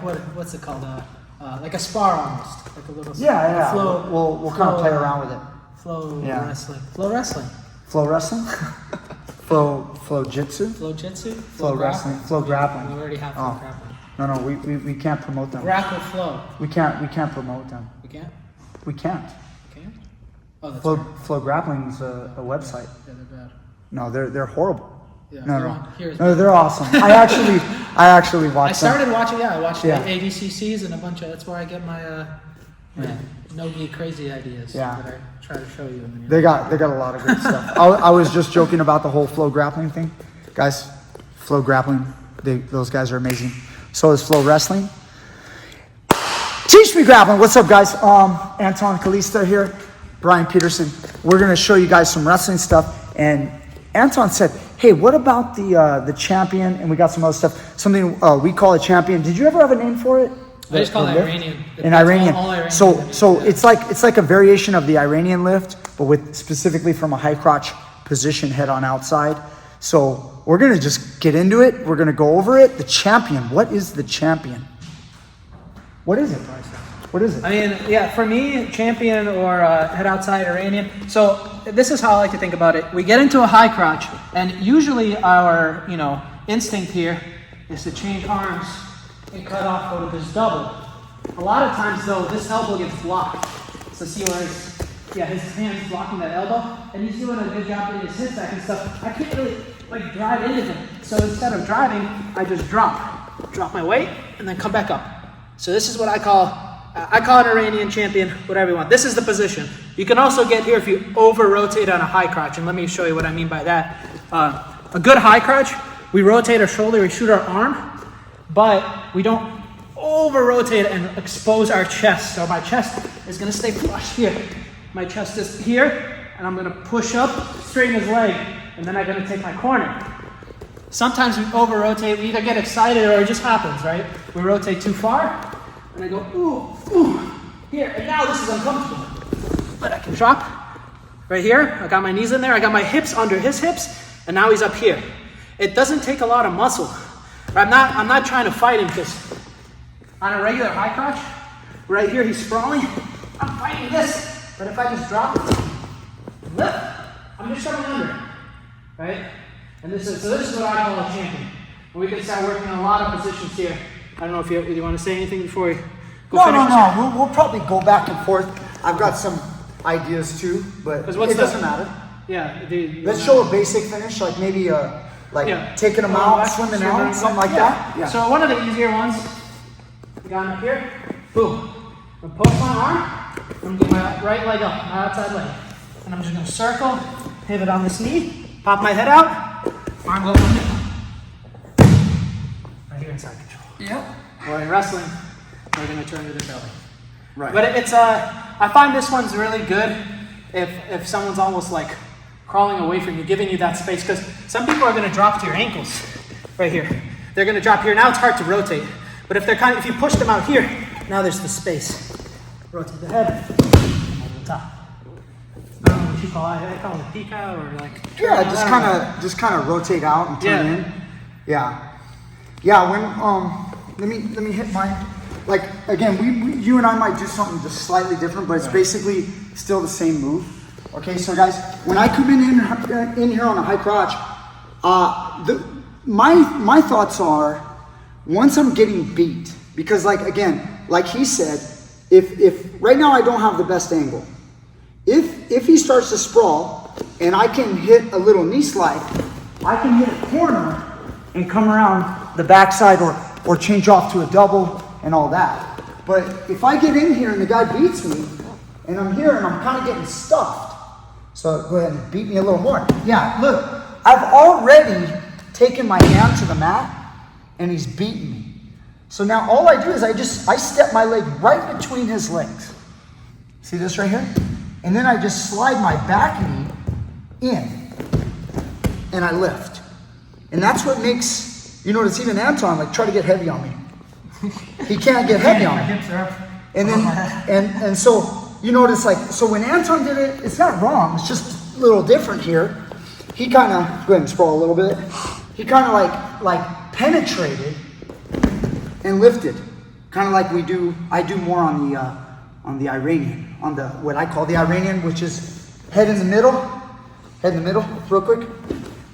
what's it called? Like a spar almost, like a little. Yeah. Flow, we'll kind of play around with it. Flow wrestling. Flow wrestling. Flow jitsu. Flow jitsu. Flow wrestling. Flow grappling. We already have flow grappling. No, we can't promote them. Grapple flow. We can't promote them. We can't. We can't. Can't. Oh, that's Flow grappling is a website. Yeah, they're bad. No, they're horrible. Yeah, no, they're awesome. I actually watched. I started watching. Yeah, I watched Yeah. ADCCs and a bunch of. That's where I get my no-gi crazy ideas. Yeah. That I try to show you. And They got a lot of good stuff. I was just joking about the whole flow grappling thing, guys. Flow grappling, those guys are amazing. So is flow wrestling. Teach Me Grappling. What's up, guys? Anton Kalista here, Brian Peterson. We're gonna show you guys some wrestling stuff. And Anton said, "Hey, what about the champion?" And we got some other stuff. Something we call a champion. Did you ever have a name for it? I just call it Iranian. An Iranian. All Iranian. So it's like a variation of the Iranian lift, but with specifically from a high crotch position, head on outside. So we're gonna just get into it. We're gonna go over it. The champion. What is the champion? What is it, Bryce? What is it? I mean, for me, champion or head outside Iranian. So this is how I like to think about it. We get into a high crotch, and usually our instinct here is to change arms and cut off, go to this double. A lot of times though, this elbow gets blocked. So see where his hand's blocking that elbow, and he's doing a good job with his hip back and stuff. I can't really drive into him. So instead of driving, I just drop my weight, and then come back up. So this is what I call an Iranian champion, whatever you want. This is the position. You can also get here if you over rotate on a high crotch, and let me show you what I mean by that. A good high crotch, we rotate our shoulder, we shoot our arm, but we don't over rotate and expose our chest. So my chest is gonna stay flush here. My chest is here, and I'm gonna push up, straighten his leg, and then I'm gonna take my corner. Sometimes we over rotate, we either get excited or it just happens, right? We rotate too far, and I go, ooh, here, and now this is uncomfortable. But I can drop right here. I got my knees in there, I got my hips under his hips, and now he's up here. It doesn't take a lot of muscle. I'm not trying to fight him, because on a regular high crotch, right here he's sprawling, I'm fighting this. But if I just drop it, lift, I'm just shoving under, right? And this is what I call a champion. And we can start working on a lot of positions here. I don't know if you want to say anything before we go finish. No. We'll probably go back and forth. I've got some ideas too, but it doesn't matter. Yeah. Let's show a basic finish, like maybe taking them out, swimming out, something like that. Yeah. So one of the easier ones, got him up here, boom. I'm gonna post my arm, I'm gonna get my right leg up, my outside leg. And I'm just gonna circle, pivot on this knee, pop my head out, arm goes in. Right here inside control. Yep. Or in wrestling, we're gonna turn to the belly. Right. But it's I find this one's really good if someone's almost like crawling away from you, giving you that space, because some people are gonna drop to your ankles right here. They're gonna drop here. Now it's hard to rotate. But if you push them out here, now there's the space. Rotate the head, over the top. I don't know what you call it. I call it a pika or like. Yeah, just kind of rotate out and turn in. Yeah. When let me hit mine. Like again, you and I might do something just slightly different, but it's basically still the same move. Okay, so guys, when I come in here on a high crotch, my thoughts are, once I'm getting beat, because like he said, if right now I don't have the best angle, if he starts to sprawl and I can hit a little knee slide, I can hit a corner and come around the backside or change off to a double and all that. But if I get in here and the guy beats me and I'm here and I'm kind of getting stuffed, so go ahead and beat me a little more. Yeah, look, I've already taken my hand to the mat and he's beaten me. So now all I do is I step my leg right between his legs. See this right here? And then I just slide my back knee in and I lift. And that's what makes, it's even Anton try to get heavy on me. He can't get heavy on me. My hips are up. And then and so you notice so when Anton did it, it's not wrong, it's just a little different here. He kind of, go ahead and sprawl a little bit. He kind of like penetrated and lifted. Kind of like I do more on the Iranian, on the, what I call the Iranian, which is head in the middle, real quick.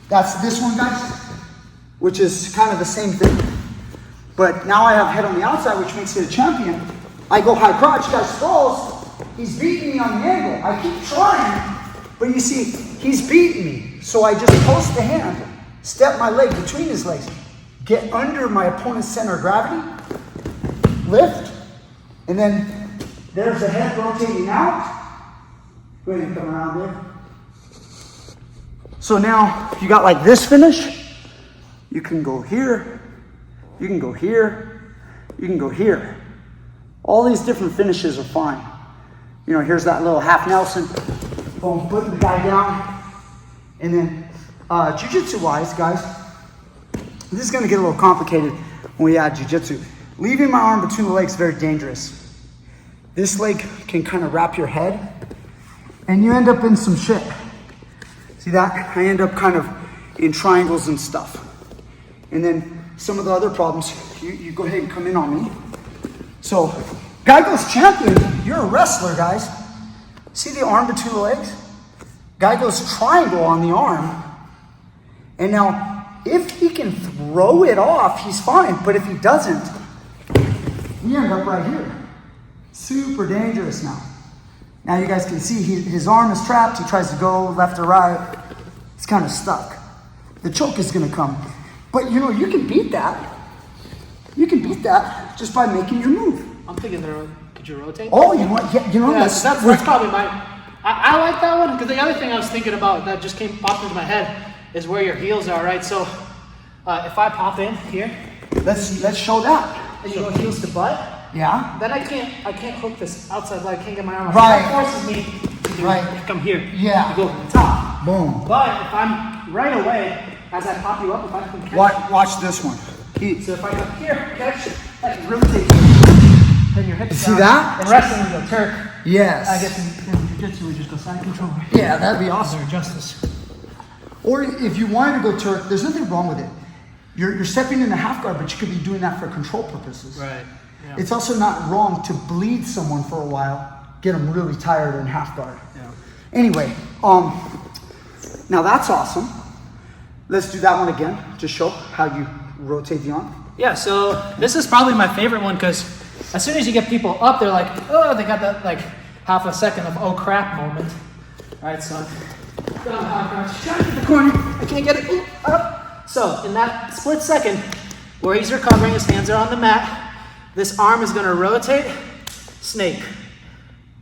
That's this one, guys, which is kind of the same thing. But now I have head on the outside, which makes it a champion. I go high crotch, guy sprawls, he's beating me on the angle. I keep trying, but you see, he's beating me. So I just post the hand, step my leg between his legs, get under my opponent's center of gravity, lift, and then there's the head rotating out. Go ahead and come around there. So now, if you got like this finish, you can go here, you can go here, you can go here. All these different finishes are fine. You know, here's that little half Nelson. Boom, putting the guy down. And then, jiu-jitsu wise, guys, this is gonna get a little complicated when we add jiu-jitsu. Leaving my arm between the legs is very dangerous. This leg can kind of wrap your head, and you end up in some shit. See that? I end up kind of in triangles and stuff. And then some of the other problems, you go ahead and come in on me. So, guy goes champion, you're a wrestler, guys. See the arm between the legs? Guy goes triangle on the arm. And now, if he can throw it off, he's fine. But if he doesn't, we end up right here. Super dangerous now. Now you guys can see his arm is trapped. He tries to go left or right. It's kind of stuck. The choke is going to come. But you know, you can beat that. You can beat that just by making your move. I'm thinking, could you rotate? Oh, you know what? Yeah, you know yeah, that's probably I like that one, because the other thing I was thinking about that just popped into my head is where your heels are, right? So if I pop in here, let's show that. And you go heels to butt. Yeah. Then I can't hook this outside leg. I can't get my arm. Right. That forces me to come here. Yeah. To go to the top. Boom. But if I'm right away as I pop you up, if I can catch. Watch this one. So if I go here, catch, I can rotate. Then your hips. See that? In wrestling we go Turk. Yes. I guess in jiu-jitsu we just go side control. Yeah, that'd be awesome. Justice. Or if you wanted to go Turk, there's nothing wrong with it. You're stepping in the half guard, but you could be doing that for control purposes. Right. Yeah. It's also not wrong to bleed someone for a while, get them really tired in half guard. Yeah. Anyway, now that's awesome. Let's do that one again to show how you rotate the arm. Yeah, so this is probably my favorite one, because as soon as you get people up, they're like, oh, they got that like half a second of oh crap moment. All right, so shot in the corner, I can't get it, ooh, up. So in that split second where he's recovering, his hands are on the mat, this arm is gonna rotate, snake.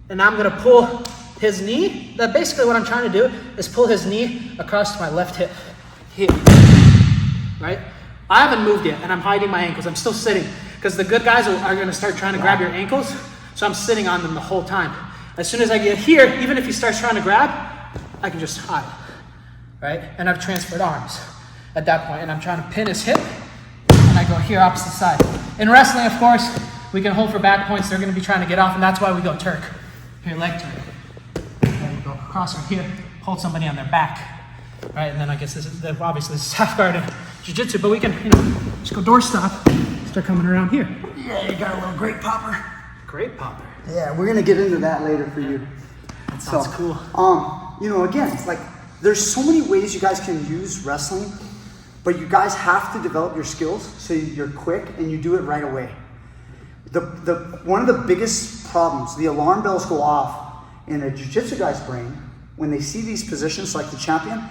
And I'm gonna pull his knee. That basically what I'm trying to do is pull his knee across my left hip. Here, right? I haven't moved yet, and I'm hiding my ankles. I'm still sitting, because the good guys are going to start trying to grab your ankles, so I'm sitting on them the whole time. As soon as I get here, even if he starts trying to grab, I can just hide, right? And I've transferred arms at that point, and I'm trying to pin his hip, and I go here opposite side. In wrestling, of course, we can hold for back points. They're going to be trying to get off, and that's why we go Turk. Here, leg turn. There you go, across right here, hold somebody on their back. Right, and then I guess this is half guard in jiu-jitsu, but we can, just go doorstop, start coming around here. Yeah, you got a little great popper. Great popper. Yeah, we're gonna get into that later for you. That sounds cool. Again, it's like there's so many ways you guys can use wrestling, but you guys have to develop your skills so you're quick and you do it right away. One of the biggest problems, the alarm bells go off in a jiu-jitsu guy's brain when they see these positions like the champion,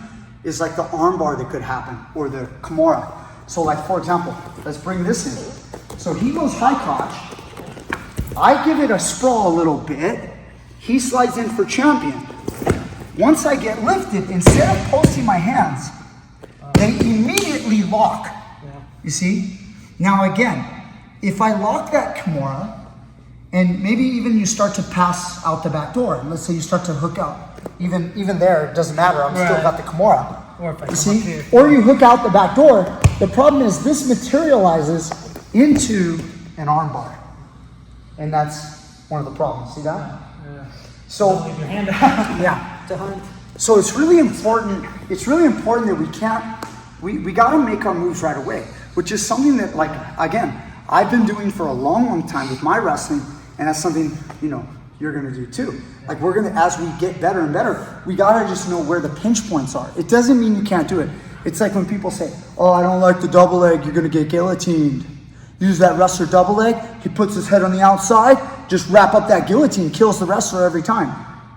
is like the arm bar that could happen, or the Kimura. So like, for example, let's bring this in. So he goes high crotch. I give it a sprawl a little bit. He slides in for champion. Once I get lifted, instead of posting my hands, they immediately lock. You see? Now again, if I lock that Kimura, and maybe even you start to pass out the back door, and let's say you start to hook out. Even there, it doesn't matter. I'm still got the Kimura. Or if I you see? Or you hook out the back door. The problem is this materializes into an arm bar. And that's one of the problems. See that? Yeah. So leave your hand out. Yeah. To hunt. So it's really important. It's really important that we got to make our moves right away, which is something that, like, again, I've been doing for a long, long time with my wrestling, and that's something, you know, you're gonna do too. Like we're gonna, as we get better and better, we gotta just know where the pinch points are. It doesn't mean you can't do it. It's like when people say, oh, I don't like the double leg, you're gonna get guillotined. Use that wrestler double leg, he puts his head on the outside, just wrap up that guillotine, kills the wrestler every time.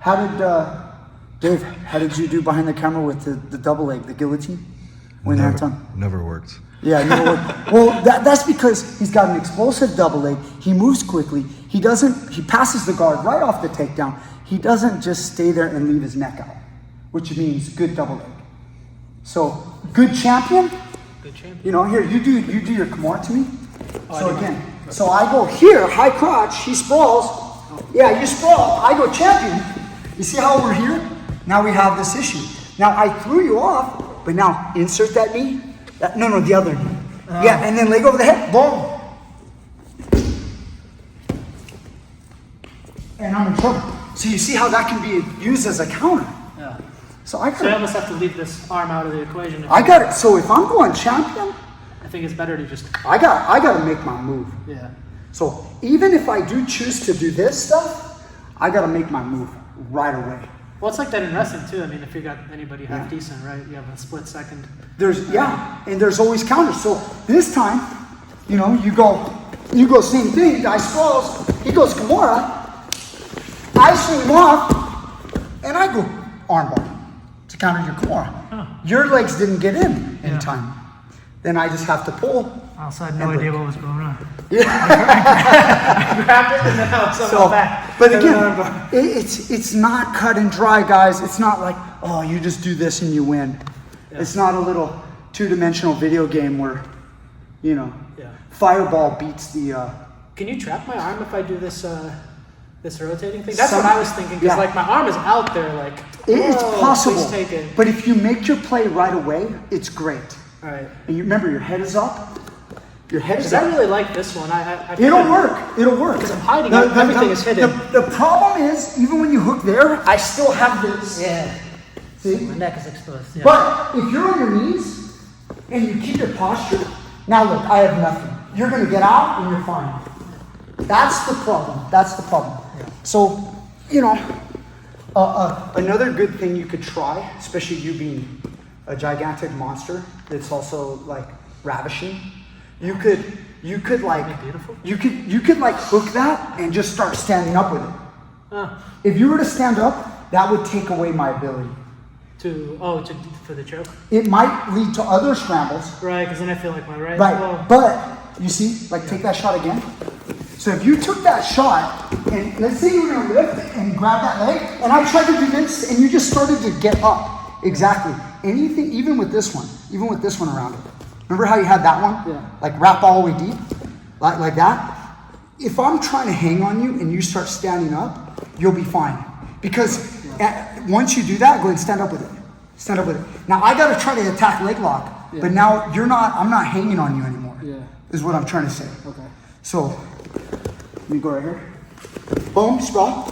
How did, Dave, how did you do behind the camera with the double leg, the guillotine? Never worked. Yeah, well, that's because he's got an explosive double leg. He moves quickly. He passes the guard right off the takedown. He doesn't just stay there and leave his neck out, which means good double leg. So, good champion. Good champion. You know, here, you do your Kimura to me. So again, so I go here, high crotch, he sprawls. Yeah, you sprawl, I go champion. You see how we're here? Now we have this issue. Now I threw you off, but now insert that knee. No, the other knee. Yeah, and then leg over the head, boom. And I'm in trouble. So you see how that can be used as a counter. Yeah. So I almost have to leave this arm out of the equation. I got it. So if I'm going champion, I think it's better to just. I got to make my move. Yeah. So even if I do choose to do this stuff, I got to make my move right away. Well, it's like that in wrestling too. I mean, if you got anybody half decent, right? You have a split second. And there's always counters. So this time, you know, you go same thing. Guy sprawls, he goes Kimura. I swing him off, and I go armbar to counter your Kimura. Huh. Your legs didn't get in time. Then I just have to pull. Also, I had no idea what was going on. Yeah. I grabbed it and then I was on my back. But again, it's not cut and dry, guys. It's not like, oh, you just do this and you win. Yeah. It's not a little two-dimensional video game where, you know, fireball beats the... Can you trap my arm if I do this this rotating thing? That's what I was thinking, because like my arm is out there like, it's possible. Please take it. But if you make your play right away, it's great. All right. And you remember, your head is up. Your head is up. up. I really like this one. It'll work. It'll work. Because I'm hiding it. Everything is hidden. The problem is, even when you hook there, I still have this. Yeah. See? My neck is exposed. Yeah. But if you're on your knees and you keep your posture, now look, I have nothing. You're going to get out and you're fine. That's the problem. Yeah. So, you know, another good thing you could try, especially you being a gigantic monster that's also like ravishing. You could like you could like hook that and just start standing up with it. If you were to stand up, that would take away my ability. For the choke? It might lead to other scrambles. Right, because then I feel like my right. But you see, like take that shot again. So if you took that shot, and let's say you were gonna lift and grab that leg, and I tried to do this, and you just started to get up. Exactly. Anything, even with this one around it. Remember how you had that one? Yeah. Like wrap all the way deep? Like that? If I'm trying to hang on you and you start standing up, you'll be fine. Because once you do that, go ahead and stand up with it. Stand up with it. Now I gotta try to attack leg lock, but now I'm not hanging on you anymore. Yeah. Is what I'm trying to say. Okay. So, let me go right here. Boom, sprawl.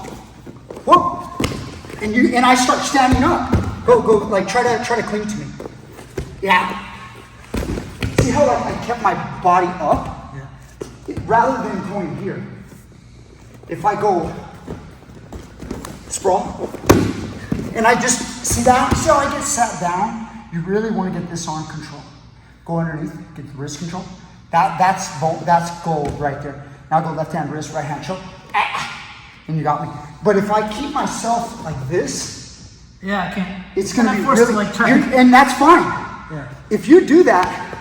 Whoop. And I start standing up. Go, like try to cling to me. Yeah. See how like I kept my body up? Yeah. Rather than going here. If I go sprawl, and I just, see that? See how I get sat down? You really want to get this arm control. Go underneath, get the wrist control. That's gold right there. Now go left hand wrist, right hand choke. And you got me. But if I keep myself like this, I can't. It's gonna be forced really, to like turn. and that's fine. Yeah. If you do that,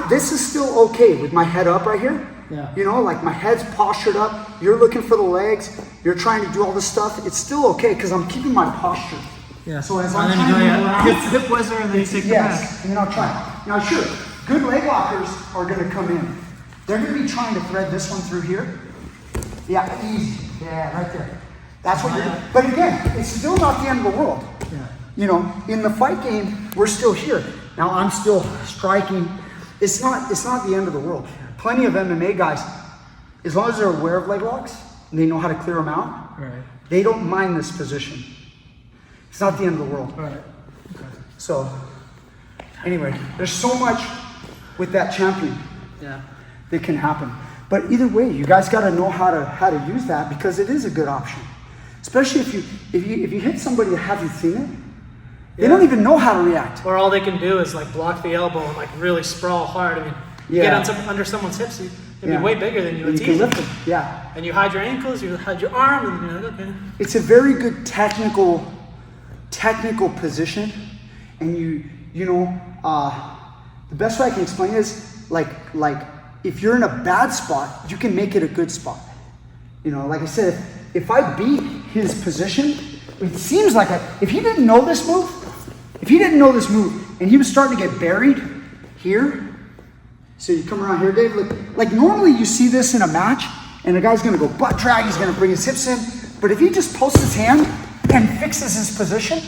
this is still okay with my head up right here. Yeah. You know, like my head's postured up. You're looking for the legs. You're trying to do all this stuff. It's still okay because I'm keeping my posture. Yeah. So as I'm I'm trying trying to to move around, hip whizzer and then you take the back. and then I'll try. Now, sure, good leg lockers are going to come in. They're going to be trying to thread this one through here. Yeah, easy. Yeah, right there. That's what you're doing. But again, it's still not the end of the world. Yeah. You know, in the fight game, we're still here. Now I'm still striking. It's not the end of the world. Plenty of MMA guys, as long as they're aware of leg locks and they know how to clear them out, Right. they don't mind this position. It's not the end of the world. Right. Okay. So, anyway, there's so much with that champion. Yeah. that can happen. But either way, you guys got to know how to use that, because it is a good option. Especially if you hit somebody, have you seen it? They don't even know how to react. Or all they can do is like block the elbow and like really sprawl hard. I mean, you get under someone's hips, you'd be way bigger than you. It's you can easy. lift them. Yeah. And you hide your ankles, you hide your arm, and you're like, okay. It's a very good technical position, and the best way I can explain it is like if you're in a bad spot, you can make it a good spot. Like I said, if I beat his position, it seems like if he didn't know this move, and he was starting to get buried here, so you come around here, Dave, like normally you see this in a match, and the guy's gonna go butt drag, he's gonna bring his hips in, but if he just posts his hand and fixes his position,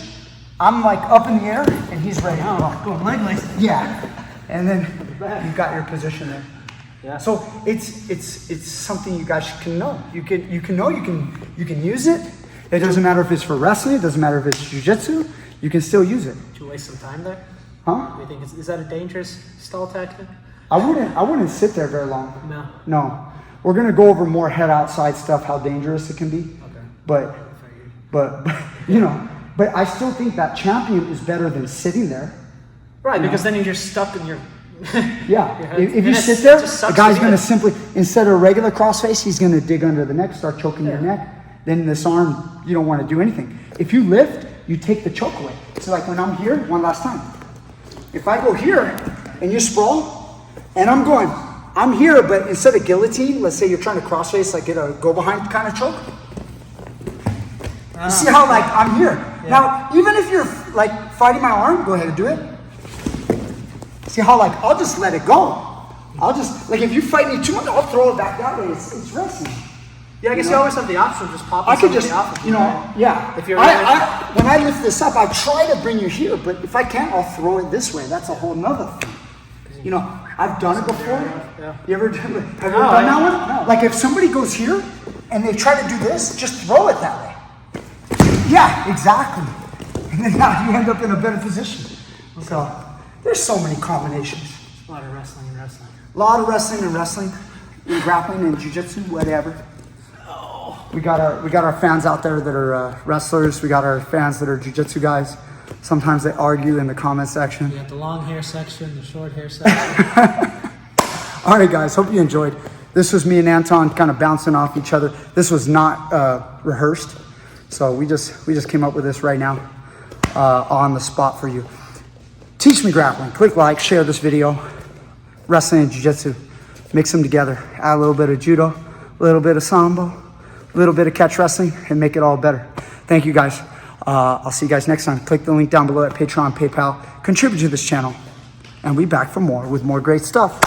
I'm like up in the air, and he's ready to go. Going leg lace. Yeah, and then you've got your position there. Yeah. So it's something you guys can know. You can use it. It doesn't matter if it's for wrestling. It doesn't matter if it's jiu-jitsu. You can still use it. Did you waste some time there? Huh? Do you think is that a dangerous stall tactic? I wouldn't sit there very long. No. We're gonna go over more head outside stuff, how dangerous it can be. Okay. But but I still think that champion is better than sitting there. Right, because then you're just stuck in your. Yeah. If you sit there, the guy's gonna simply, instead of a regular crossface, he's gonna dig under the neck, start choking your neck. Then this arm, you don't want to do anything. If you lift, you take the choke away. So like when I'm here, one last time. If I go here and you sprawl, and I'm here, but instead of guillotine, let's say you're trying to crossface, like get a go behind kind of choke. You see how like I'm here. Yeah. Now, even if you're like fighting my arm, go ahead and do it. See how like I'll just let it go. I'll just like if you fight me too much, I'll throw it back that way. It's wrestling. Yeah, I guess you always have the option of just popping. I could just, off yeah. If you're when I lift this up, I try to bring you here, but if I can't, I'll throw it this way. That's a whole nother thing. I've done it before. Yeah. You ever done that one? No. Like if somebody goes here and they try to do this, just throw it that way. Yeah, exactly. And then now you end up in a better position. So there's so many combinations. A lot of wrestling and wrestling. A lot of wrestling and wrestling, and grappling and jiu-jitsu, whatever. We got our fans out there that are wrestlers. We got our fans that are jiu-jitsu guys. Sometimes they argue in the comment section. We got the long hair section, the short hair section. All right, guys. Hope you enjoyed. This was me and Anton kind of bouncing off each other. This was not rehearsed, so we just came up with this right now on the spot for you. Teach me grappling. Click like, share this video. Wrestling and jiu-jitsu. Mix them together. Add a little bit of judo, a little bit of sambo, a little bit of catch wrestling, and make it all better. Thank you, guys. I'll see you guys next time. Click the link down below at Patreon, PayPal. Contribute to this channel. And we'll be back for more with more great stuff.